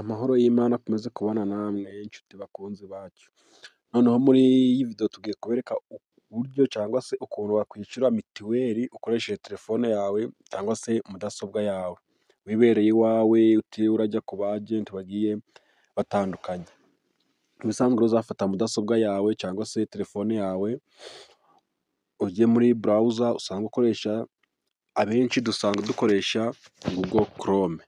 Amahoro y'Imana akomeze kubana namwe inshuti bakunzi bacu. Noneho muri iyi video tugiye kubereka uburyo cyangwa se ukuntu wakwishyura mituweli ukoresheje telefone yawe cyangwa se mudasobwa yawe, wibereye iwawe utiriwe urajya ku bagenti bagiye batandukanye. Ibisanzwe uzafata mudasobwa yawe cyangwa se telefone yawe, ujye muri burawuza usanzwe ukoresha, abenshi dusanga dukoresha Google Chrome.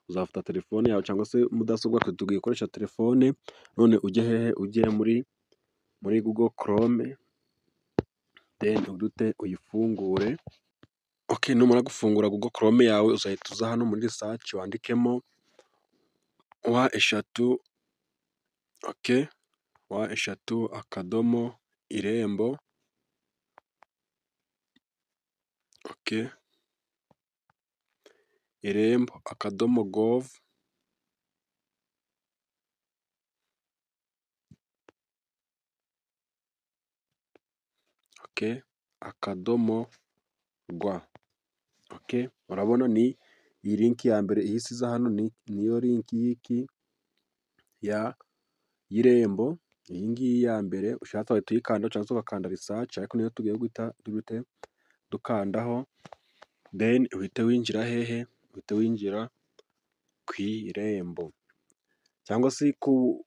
Uzafata telefone yawe cyangwa se mudasobwa, tugiye gukoresha telefone. None ujye hehe? Ujye muri Google Chrome, then udute uyifungure. Numara gufungura Google Chrome yawe, uzahita uza hano muri research wandikemo wa eshatu irembo akadomo gov akadomo rwa. Urabona ni iyi linki ya mbere ihise iza hano, niyo linki y'iki y'irembo. Iyi ngiyi ya mbere ushatse wahita uyikanda cyangwa se ugakanda research, ariko niyo tugiye guhita dukandaho, then uhite winjira hehe? Uhite winjira ku irembo, cyangwa se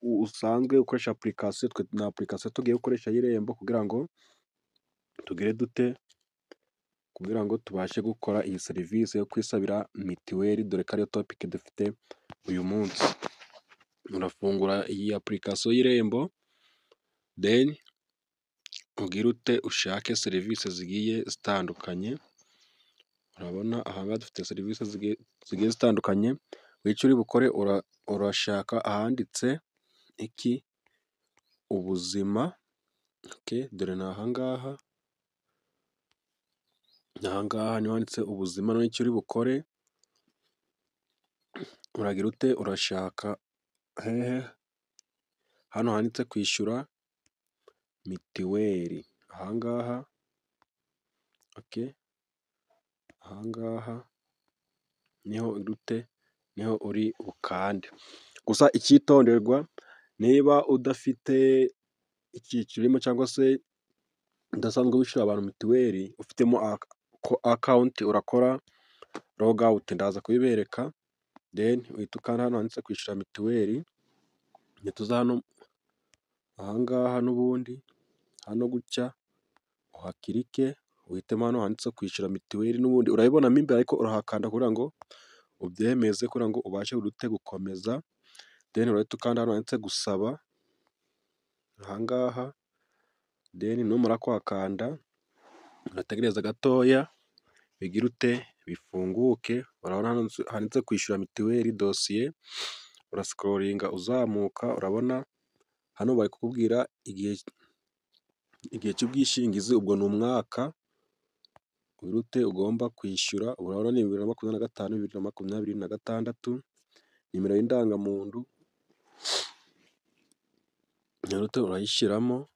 usanzwe ukoresha application. Twe na application tugiye gukoresha y'irembo kugira ngo tugire dute, kugira ngo tubashe gukora iyi serivisi yo kwisabira mituweli, dore ko ariyo topic dufite uyu munsi. Urafungura iyi application y'irembo, then ugire ute ushake serivisi zigiye zitandukanye. Urabona ahangaha dufite serivisi zigiye zitandukanye. Icyo uri bukore, urashaka ahanditse iki? Ubuzima. Dore ni ahangaha niho handitse ubuzima. None icyo uri bukore, uragira ute? Urashaka hehe? Hano handitse kwishyura mituweli. Ahangaha niho uri bukande. Gusa icyitonderwa, niba udafite icyiciro urimo cyangwa se udasanzwe wishyura abantu mituweli, ufitemo akawunti, urakora log out. Ndaza kubibereka, then uhita ukanda hano handitse kwishyura mituweli. Tuza hano ahangaha, n'ubundi hano gutya uhakirike, uhitemo hano handitse kwishyura mituweli. N'ubundi urabibonamo imbere, ariko urahakanda kugira ngo ubyemeze, kugira ngo ubashe gukomeza. Then urahita ukanda hano handitse gusaba ahangaha, then numara kuhakanda urategereza gatoya bigire ute? Bifunguke. Urabona handitse kwishyura mituweli dosiye, urascrollinga uzamuka. Urabona hano bari kukubwira igihe cy'ubwishingizi, ubwo ni umwaka ugomba kwishyura. Urabona ni 2025, 2026. Nimero y'indangamuntu urayishyiramo.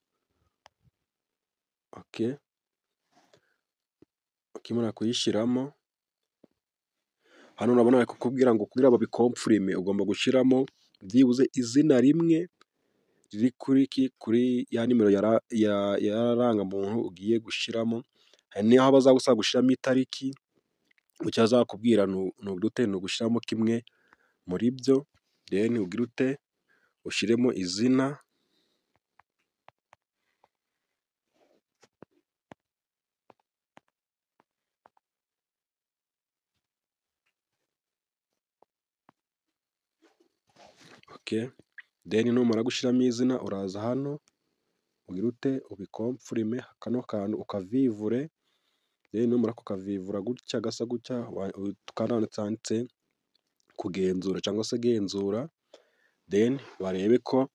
Ukimara kuyishyiramo, hano urabona bari kukubwira ngo kugira babikomfirime ugomba gushyiramo byibuze izina rimwe riri kuri ya nimero y'arangamuntu ugiye gushyiramo. Hari n'aho bazagusaba gushyiramo itariki, icyo bazakubwira ni ugushyiramo kimwe muri byo, then ugire ute? Ushyiremo izina. Then numara gushyiramo izina, uraza hano ugire ute? Ubikomfirime kano kantu ukavivure. Then numara kukavivura gutya gasa gutya, ukanda handitse kugenzura cyangwa se genzura, then barebe ko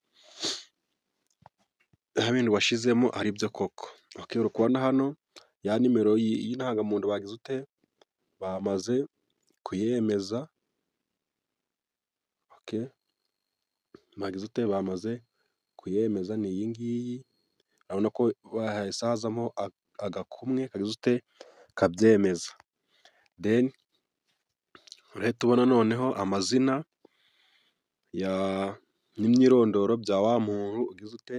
nta bintu washyizemo ari byo koko. Uri kubona hano ya nimero y'indangamuntu bagize ute? Bamaze kuyemeza. Bagize ute? Bamaze kuyemeza. Ni iyi ngiyi. Urabona ko hahise hazamo agakumwe kagize ute? Kabyemeza. Then urahita ubona noneho amazina n'imyirondoro bya wa muntu ugize ute,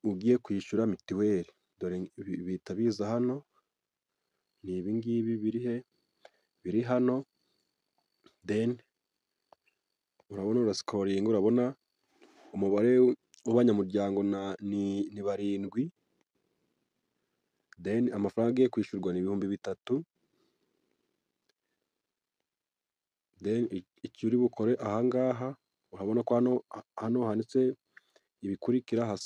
ugiye kwishyura mituweli. Dore bihita biza hano, ni ibi ngibi biri he, biri hano, deni urabona urasikoringa, urabona umubare w'abanyamuryango ni 7, deni amafaranga agiye kwishyurwa ni ibihumbi 3. Deni icyo uri bukore aha ngaha, urabona ko hano handitse ibikurikira,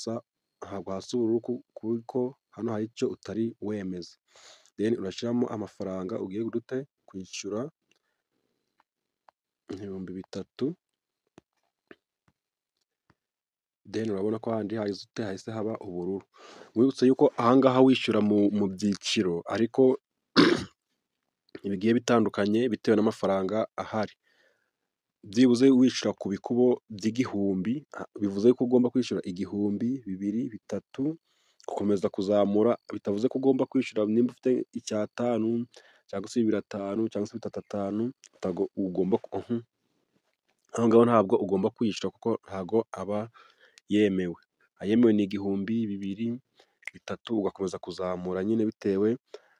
ntabwo hasa ubururu kuko hano hari icyo utari wemeza. Deni urashyiramo amafaranga ugiye gute kwishyura, ibihumbi 3. Deni urabona ko handi hahise haba ubururu. Mwibutse yuko aha ngaha wishyura mu byiciro, ariko bigiye bitandukanye bitewe n'amafaranga ahari. Byibuze wishyura ku bikubo by'1000, bivuze ko ugomba kwishyura 1000, 2, 3, gukomeza kuzamura. Bitavuze ko ugomba kwishyura nimba ufite 5 cyangwa se 5 cyangwa se 3, ntabwo ugomba aho ngaho ntabwo ugomba kwishyura kuko ntabwo aba yemewe. Ayemewe ni 1000, 2, 3, ugakomeza kuzamura nyine bitewe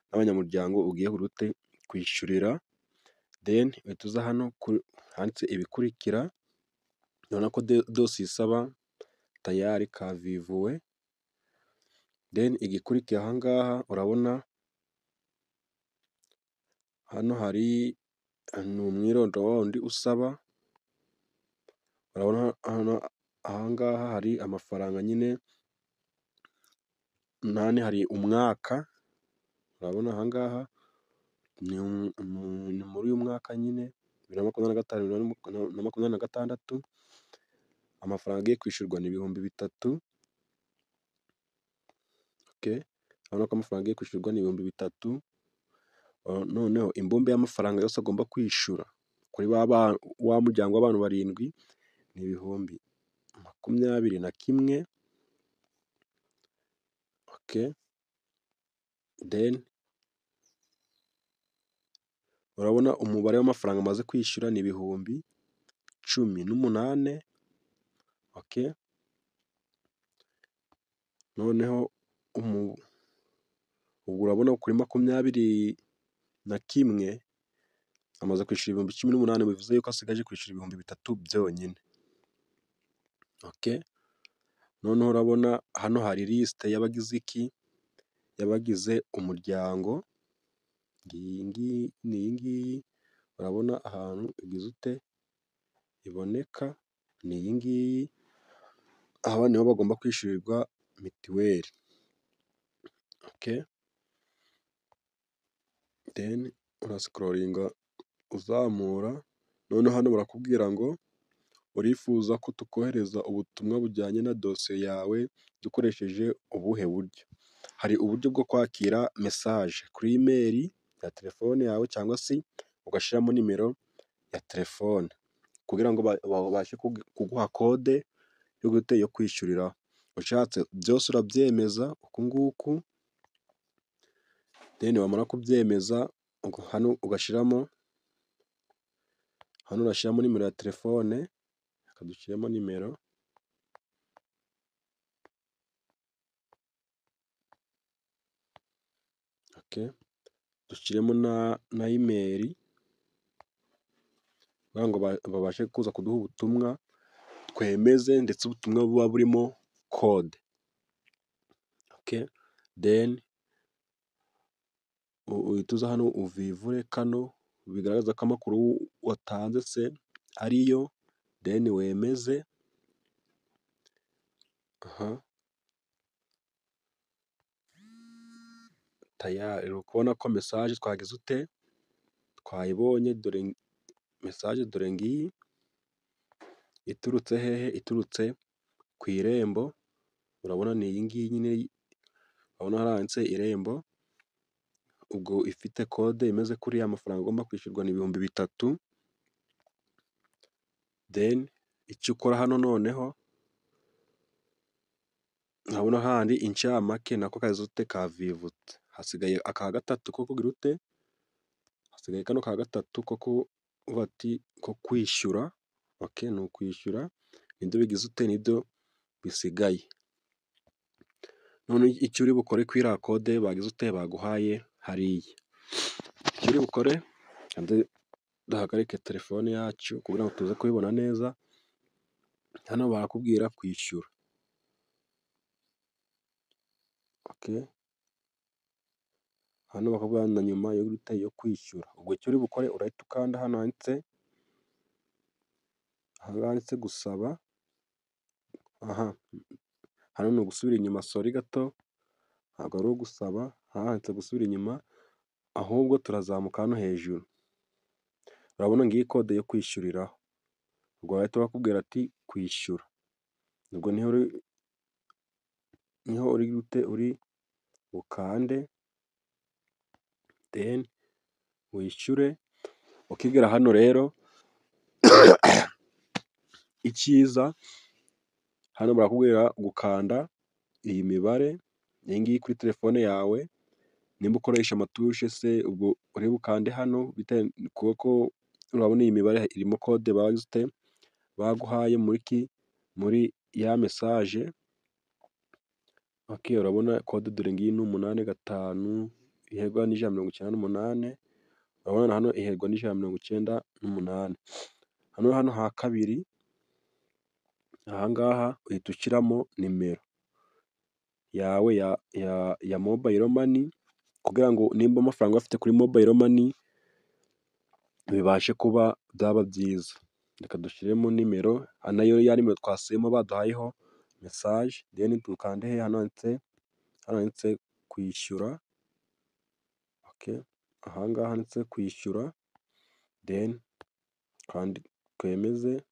n'abanyamuryango ugiye gute kwishyurira. Deni uhita uza hano handitse ibikurikira, urabona ko dosiye isaba tayari kavivuwe. Deni igikurikiye aha ngaha, urabona hano hari ni umwirondoro wa wundi usaba. Urabona aha ngaha hari amafaranga nyine, hari umwaka. Urabona aha ngaha ni muri uyu mwaka nyine 2025 na 2026, amafaranga agiye kwishyurwa ni ibihumbi 3. Urabona ko amafaranga agiye kwishyurwa ni ibihumbi 3. Noneho imbumbe y'amafaranga yose agomba kwishyura kuri wa muryango w'abantu 7 ni ibihumbi 21. Deni urabona umubare w'amafaranga amaze kwishyura ni ibihumbi 18. Noneho ubwo urabona kuri 21 amaze kwishyura ibihumbi 18, bivuze yuko asigaje kwishyura ibihumbi 3 byonyine. Noneho urabona hano hari lisite y'abagize umuryango. Iyi ngiyi urabona ahantu igize ute iboneka, ni iyi ngiyi. Aba nibo bagomba kwishyurirwa mituweli. Deni urasikororinga uzamura, noneho hano barakubwira ngo urifuza ko tukohereza ubutumwa bujyanye na dosiye yawe dukoresheje ubuhe buryo. Hari uburyo bwo kwakira mesaje kuri imeri ya telefone yawe, cyangwa se ugashyiramo nimero ya telefone kugira ngo babashe kuguha kode yo kwishyuriraho. Ushatse byose urabyemeza uku nguku. Deni wamara kubyemeza, hano urashyiramo nimero ya telefone. Reka dushyiremo nimero. Dushyiremo na imeri kugira ngo babashe kuza kuduha ubutumwa twemeze, ndetse ubutumwa buba burimo kode. Deni uhita uza hano uvivure kano bigaragaza ko amakuru watanze se ariyo, deni wemeze. Tayari uri kubona ko mesaje twagize ute twayibonye. Dore mesaje, dore ngiyi iturutse hehe, iturutse ku irembo. Urabona ni iyi ngiyi nyine, urabona handitse irembo. Ubwo ifite kode imeze kuriya, amafaranga agomba kwishyurwa ni ibihumbi 3. Deni icyo ukora hano noneho, urabona handi incamake nako kagize ute kavivutse. Hasigaye aka gatatu ko kugira ute hasigaye kano ka gatatu ko kuvuga ati ko kwishyura. Ni ukwishyura nibyo bigize ute nibyo bisigaye. None icyo uri bukore kuri iriya kode bagize ute baguhaye hariya, icyo uri bukore duhagarike telefone yacu kugira ngo tuze kubibona neza. Hano barakubwira kwishyura. Hano bakubwira na nyuma yo kwishyura. Ubwo icyo uri bukore urahita ukanda hano handitse gusaba. Hano ni ugusubira inyuma, sori gato, ntabwo ari ugusaba. Handitse gusubira inyuma, ahubwo turazamuka hano hejuru. Urabona ngiyi kode yo kwishyuriraho. Ubwo bahita bakubwira ati kwishyura. Ubwo niho uri bukande then wishyure. Ukigera hano rero icyiza hano barakubwira gukanda iyi mibare, iyi ngiyi kuri telefone yawe. Nimba ukoresha amatushe se ubwo uri bukande hano kuko urabona iyi mibare irimo kode baguhaye muri ya mesaje. Urabona kode dore ngiyi ni 85 iherwa n'198. Urabona hano iherwa n'198. Hano ha kabiri ahangaha uhita ushyiramo nimero yawe ya mobayiro mani kugira ngo nimba amafaranga afite kuri mobayiro mani bibashe kuba byaba byiza. Reka dushyiremo nimero, nayo ya nimero twasubiyemo baduhayeho mesaje. Then dukande hano handitse kwishyura. Ahangaha handitse kwishyura then kandi twemeze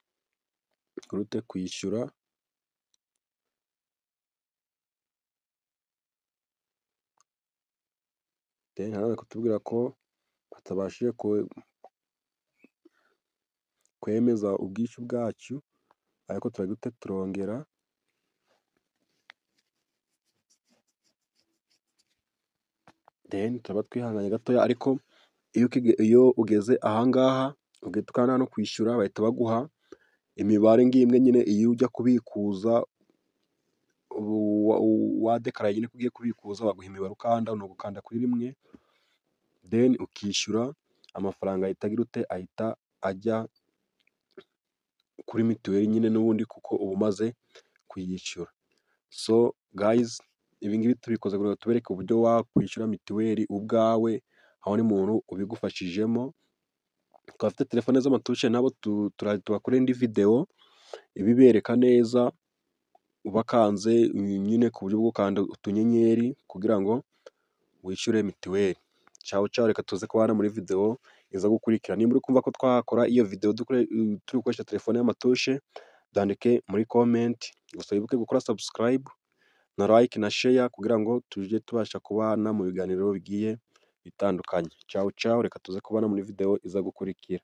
kurute kwishyura. Then hano bari kutubwira ko batabashije kwemeza ubwishyu bwacu, ariko turongera. Then turaba twihanganye gatoya, ariko iyo ugeze ahangaha ugahita ukanda hano kwishyura bahita baguha imibare ngimwe nyine. Iyo ujya kubikuza wadekaraye nyine ko ugiye kubikuza baguha imibare ukanda, ni ugukanda kuri rimwe then ukishyura. Amafaranga ahita ajya kuri mituweli nyine n'ubundi kuko uba umaze kuyishyura. So guys, ibi ngibi tubikoze kugira ngo tubereke uburyo wakwishyura mituweli ubwawe, aho ni umuntu ubigufashijemo. Abafite telefone z'amatushe nabo tubakorera indi video ibibereka neza, ubakanze nyine ku buryo bwo gukanda utunyenyeri kugira ngo wishyure mituweli. Ciao ciao, reka tuze kubana muri video iza gukurikira. Nimba uri kumva ko twakora iyo video turi gukoresha telefone y'amatushe, byandike muri comment. Gusa wibuke gukora subscribe na like na share kugira ngo tujye tubasha kubana mu biganiro bigiye bitandukanye. Ciao ciao, reka tuze kubana muri video iza gukurikira.